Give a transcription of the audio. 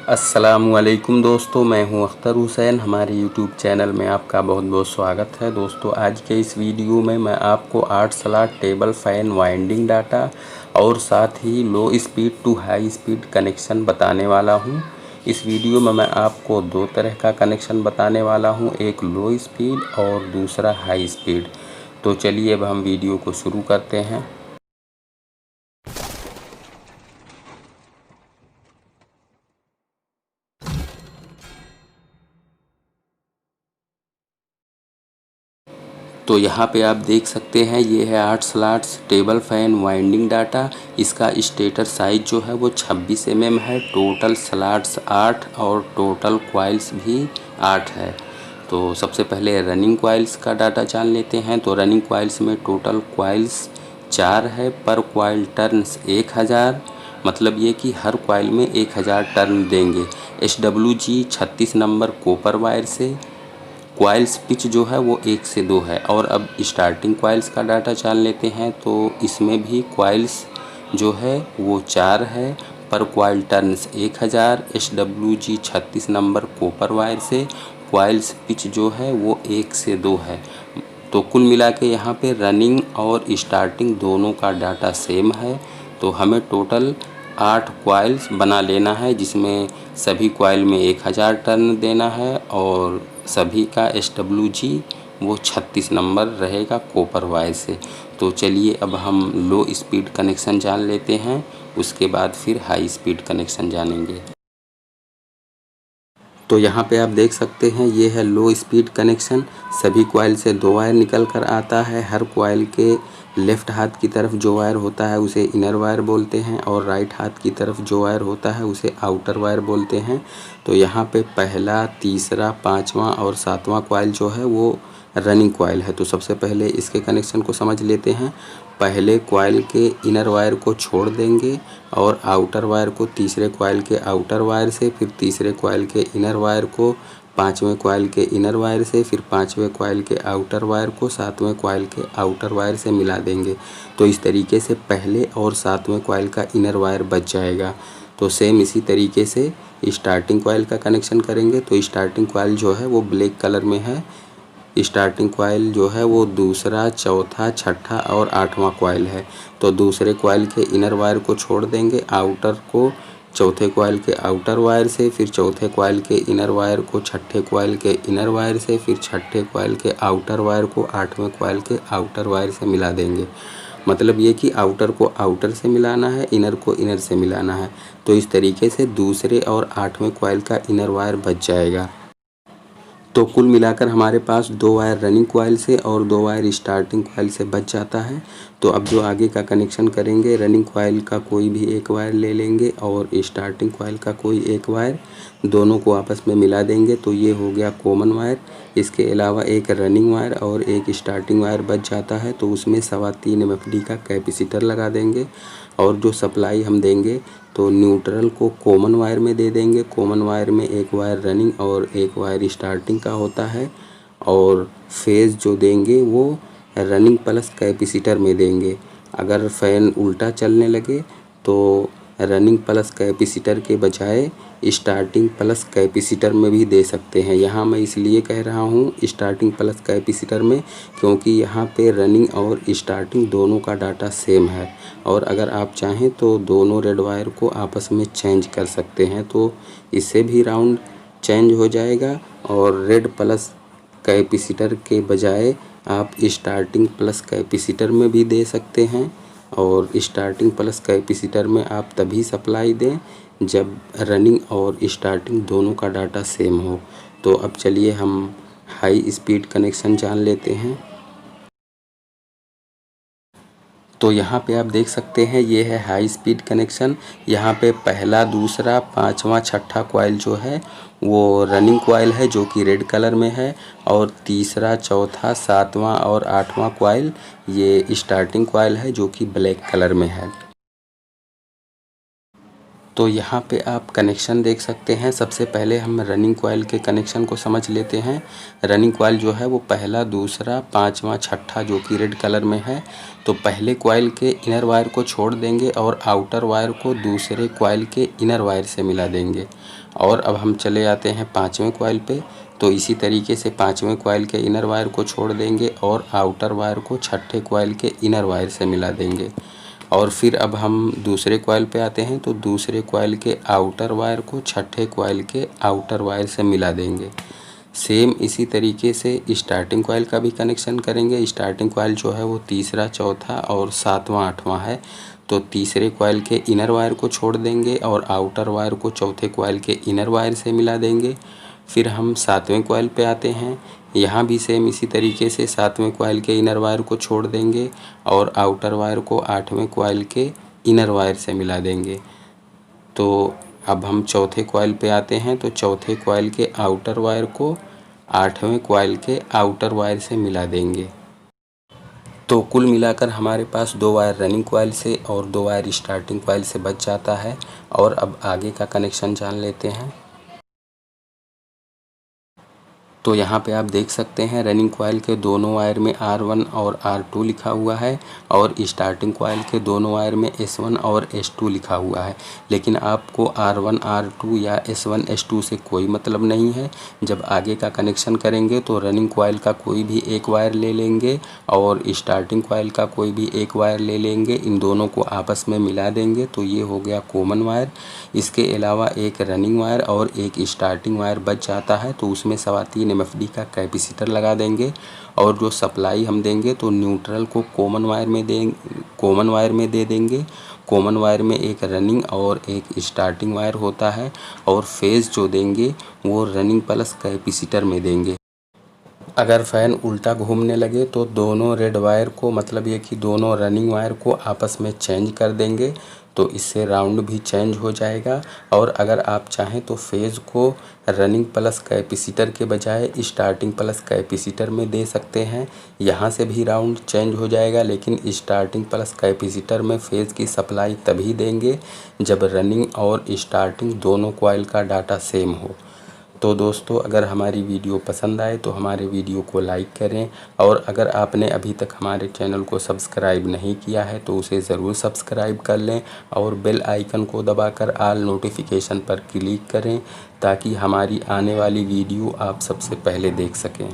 अस्सलामुअलैकुम दोस्तों, मैं हूं अख्तर हुसैन। हमारे यूट्यूब चैनल में आपका बहुत बहुत स्वागत है। दोस्तों, आज के इस वीडियो में मैं आपको 8 slot table fan winding data और साथ ही low speed to high speed connection बताने वाला हूं। इस वीडियो में मैं आपको दो तरह का कनेक्शन बताने वाला हूं, एक लो स्पीड और दूसरा हाई स्पीड। तो चलिए अब हम वीडियो को शुरू करते हैं। तो यहाँ पे आप देख सकते हैं, ये है 8 slots table fan winding data. इसका स्टेटर साइज जो है वो 26 mm है। टोटल स्लॉट्स 8 और टोटल कॉइल्स भी 8 है। तो सबसे पहले रनिंग कॉइल्स का डाटा जान लेते हैं। तो रनिंग कॉइल्स में टोटल कॉइल्स 4 है। पर कॉइल टर्न्स 1000, मतलब ये कि हर कॉइल में 1000 टर्न देंगे। SWG 36 नंबर कॉपर वायर से। कॉइल्स पिच जो है वो 1 से 2 है। और अब स्टार्टिंग कॉइल्स का डाटा जान लेते हैं। तो इसमें भी कॉइल्स जो है वो 4 है। पर coil turns 1000, SWG 36 number copper wire से। कॉइल्स पिच जो है वो 1 से 2 है। तो कुल मिला के यहाँ पे रनिंग और स्टार्टिंग दोनों का डाटा सेम है। तो हमें टोटल 8 कॉइल्स बना लेना है, जिसमें सभी कॉइल में 1000 टर्न देना है और सभी का SWG वो 36 नंबर रहेगा कॉपर वायर से। तो चलिए अब हम लो स्पीड कनेक्शन जान लेते हैं, उसके बाद फिर हाई स्पीड कनेक्शन जानेंगे। तो यहाँ पे आप देख सकते हैं, ये है लो स्पीड कनेक्शन। सभी कॉइल से 2 वायर निकल कर आता है। हर कॉइल के लेफ़्ट हाथ की तरफ जो वायर होता है उसे इनर वायर बोलते हैं और राइट हाथ की तरफ जो वायर होता है उसे आउटर वायर बोलते हैं। तो यहाँ पे पहला, तीसरा, पाँचवा और सातवां कॉइल जो है वो रनिंग कॉइल है। तो सबसे पहले इसके कनेक्शन को समझ लेते हैं। पहले कॉइल के इनर वायर को छोड़ देंगे और आउटर वायर को तीसरे कॉइल के आउटर वायर से, फिर तीसरे कॉइल के इनर वायर को पाँचवें कॉइल के इनर वायर से, फिर पाँचवें कॉइल के आउटर वायर को सातवें कॉइल के आउटर वायर से मिला देंगे। तो इस तरीके से पहले और सातवें कॉइल का इनर वायर बच जाएगा। तो सेम इसी तरीके से स्टार्टिंग कॉइल का कनेक्शन करेंगे। तो स्टार्टिंग कॉइल जो है वो ब्लैक कलर में है। स्टार्टिंग कॉइल जो है वो दूसरा, चौथा, छठा और आठवां कॉइल है। तो दूसरे कॉइल के इनर वायर को छोड़ देंगे, आउटर को चौथे कॉइल के आउटर वायर से, फिर चौथे कॉइल के इनर वायर को छठे कॉइल के इनर वायर से, फिर छठे कॉइल के आउटर वायर को आठवें कॉइल के आउटर वायर से मिला देंगे। मतलब ये कि आउटर को आउटर से मिलाना है, इनर को इनर से मिलाना है। तो इस तरीके से दूसरे और आठवें कॉइल का इनर वायर बच जाएगा। तो कुल मिलाकर हमारे पास 2 वायर रनिंग कॉइल से और 2 वायर स्टार्टिंग कॉइल से बच जाता है। तो अब जो आगे का कनेक्शन करेंगे, रनिंग कॉइल का कोई भी एक वायर ले लेंगे और स्टार्टिंग कॉइल का कोई एक वायर, दोनों को आपस में मिला देंगे। तो ये हो गया कॉमन वायर। इसके अलावा एक रनिंग वायर और एक स्टार्टिंग वायर बच जाता है। तो उसमें 3.25 MFD का कैपेसिटर लगा देंगे और जो सप्लाई हम देंगे तो न्यूट्रल को कॉमन वायर में दे देंगे। कॉमन वायर में एक वायर रनिंग और एक वायर स्टार्टिंग का होता है और फेज़ जो देंगे वो रनिंग प्लस कैपेसिटर में देंगे। अगर फ़ैन उल्टा चलने लगे तो रनिंग प्लस कैपेसिटर के बजाय स्टार्टिंग प्लस कैपेसिटर में भी दे सकते हैं। यहाँ मैं इसलिए कह रहा हूँ स्टार्टिंग प्लस कैपेसिटर में, क्योंकि यहाँ पे रनिंग और स्टार्टिंग दोनों का डाटा सेम है। और अगर आप चाहें तो दोनों रेड वायर को आपस में चेंज कर सकते हैं। तो इससे भी राउंड चेंज हो जाएगा और रेड प्लस कैपेसिटर के बजाय आप स्टार्टिंग प्लस कैपेसिटर में भी दे सकते हैं। और स्टार्टिंग प्लस कैपेसिटर में आप तभी सप्लाई दें जब रनिंग और स्टार्टिंग दोनों का डाटा सेम हो। तो अब चलिए हम हाई स्पीड कनेक्शन जान लेते हैं। तो यहाँ पे आप देख सकते हैं, ये है हाई स्पीड कनेक्शन। यहाँ पे पहला, दूसरा, पाँचवा, छठा कॉइल जो है वो रनिंग कॉइल है जो कि रेड कलर में है। और तीसरा, चौथा, सातवां और आठवां कॉइल ये स्टार्टिंग कॉइल है जो कि ब्लैक कलर में है। तो यहाँ पे आप कनेक्शन देख सकते हैं। सबसे पहले हम रनिंग कॉइल के कनेक्शन को समझ लेते हैं। रनिंग कॉइल जो है वो पहला, दूसरा, पाँचवा, छठा जो कि रेड कलर में है। तो पहले कॉइल के इनर वायर को छोड़ देंगे और आउटर वायर को दूसरे कॉइल के इनर वायर से मिला देंगे। और अब हम चले आते हैं पाँचवें कॉइल पे। तो इसी तरीके से पाँचवें कॉइल के इनर वायर को छोड़ देंगे और आउटर वायर को छठे कॉइल के इनर वायर से मिला देंगे। और फिर अब हम दूसरे कॉइल पे आते हैं। तो दूसरे कॉइल के आउटर वायर को छठे कॉइल के आउटर वायर से मिला देंगे। सेम इसी तरीके से स्टार्टिंग कॉइल का भी कनेक्शन करेंगे। स्टार्टिंग कॉइल जो है वो तीसरा, चौथा और सातवां, आठवां है। तो तीसरे कॉइल के इनर वायर को छोड़ देंगे और आउटर वायर को चौथे कॉइल के इनर वायर से मिला देंगे। फिर हम सातवें कॉइल पे आते हैं। यहाँ भी सेम इसी तरीके से सातवें कॉइल के इनर वायर को छोड़ देंगे और आउटर वायर को आठवें कॉइल के इनर वायर से मिला देंगे। तो अब हम चौथे कॉइल पे आते हैं। तो चौथे कॉइल के आउटर वायर को आठवें कॉइल के आउटर वायर से मिला देंगे। तो कुल मिलाकर हमारे पास 2 वायर रनिंग कॉइल से और 2 वायर स्टार्टिंग कॉइल से बच जाता है। और अब आगे का कनेक्शन जान लेते हैं। तो यहाँ पे आप देख सकते हैं रनिंग कॉइल के दोनों वायर में R1 और R2 लिखा हुआ है और स्टार्टिंग कॉइल के दोनों वायर में S1 और S2 लिखा हुआ है। लेकिन आपको R1, R2 या S1, S2 से कोई मतलब नहीं है। जब आगे का कनेक्शन करेंगे तो रनिंग कॉइल का कोई भी एक वायर ले लेंगे और स्टार्टिंग कॉइल का कोई भी एक वायर ले लेंगे। इन दोनों को आपस में मिला देंगे तो ये हो गया कॉमन वायर। इसके अलावा एक रनिंग वायर और एक स्टार्टिंग वायर बच जाता है। तो उसमें 3.25 MFD का कैपेसिटर लगा देंगे और जो सप्लाई हम देंगे तो न्यूट्रल को कॉमन वायर में दे देंगे। कॉमन वायर में एक रनिंग और एक स्टार्टिंग वायर होता है और फेज़ जो देंगे वो रनिंग प्लस कैपेसिटर में देंगे। अगर फ़ैन उल्टा घूमने लगे तो दोनों रेड वायर को, मतलब ये कि दोनों रनिंग वायर को आपस में चेंज कर देंगे। तो इससे राउंड भी चेंज हो जाएगा। और अगर आप चाहें तो फेज़ को रनिंग प्लस कैपेसिटर के बजाय स्टार्टिंग प्लस कैपेसिटर में दे सकते हैं। यहाँ से भी राउंड चेंज हो जाएगा। लेकिन स्टार्टिंग प्लस कैपेसिटर में फेज़ की सप्लाई तभी देंगे जब रनिंग और स्टार्टिंग दोनों कॉइल का डाटा सेम हो। तो दोस्तों, अगर हमारी वीडियो पसंद आए तो हमारे वीडियो को लाइक करें। और अगर आपने अभी तक हमारे चैनल को सब्सक्राइब नहीं किया है तो उसे ज़रूर सब्सक्राइब कर लें और बेल आइकन को दबाकर ऑल नोटिफिकेशन पर क्लिक करें ताकि हमारी आने वाली वीडियो आप सबसे पहले देख सकें।